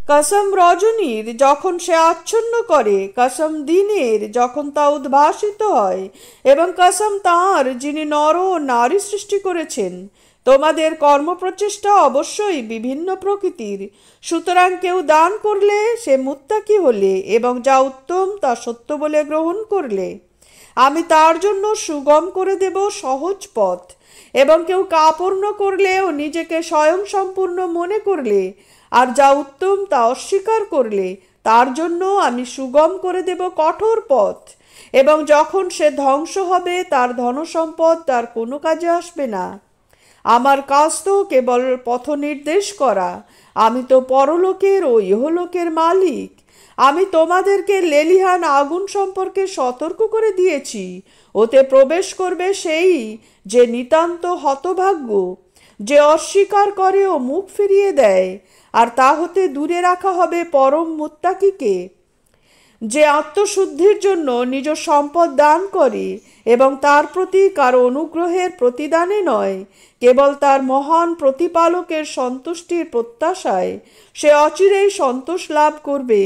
কসম রজনীর যখন সে আচ্ছন্ন করে, কসম দিনের যখন তা উদ্ভাসিত হয়, এবং কসম তাঁর যিনি নর ও নারী সৃষ্টি করেছেন। তোমাদের কর্মপ্রচেষ্টা অবশ্যই বিভিন্ন প্রকৃতির, সুতরাং কেউ দান করলে সে মুত্তাকি হলে এবং যা উত্তম তা সত্য বলে গ্রহণ করলে আমি তার জন্য সুগম করে দেব সহজ পথ, এবং কেউ কাপূর্ণ করলে ও নিজেকে স্বয়ং সম্পূর্ণ মনে করলে আর যা উত্তম তা অস্বীকার করলে তার জন্য আমি সুগম করে দেব কঠোর পথ, এবং যখন সে ধ্বংস হবে তার ধনসম্পদ তার কোনো কাজে আসবে না। আমার কাজ তো কেবল পথ নির্দেশ করা, আমি তো পরলোকের ও ইহলোকের মালিক। আমি তোমাদেরকে লেলিহান আগুন সম্পর্কে সতর্ক করে দিয়েছি, ওতে প্রবেশ করবে সেই যে নিতান্ত হতভাগ্য, যে অস্বীকার করে ও মুখ ফিরিয়ে দেয়, আর তা হতে দূরে রাখা হবে পরম মুত্তাকিকে, যে আত্মশুদ্ধির জন্য নিজ সম্পদ দান করে এবং তার প্রতি কারো অনুগ্রহের প্রতিদানে নয়, কেবল তার মহান প্রতিপালকের সন্তুষ্টির প্রত্যাশায় সে অচিরেই সন্তোষ লাভ করবে।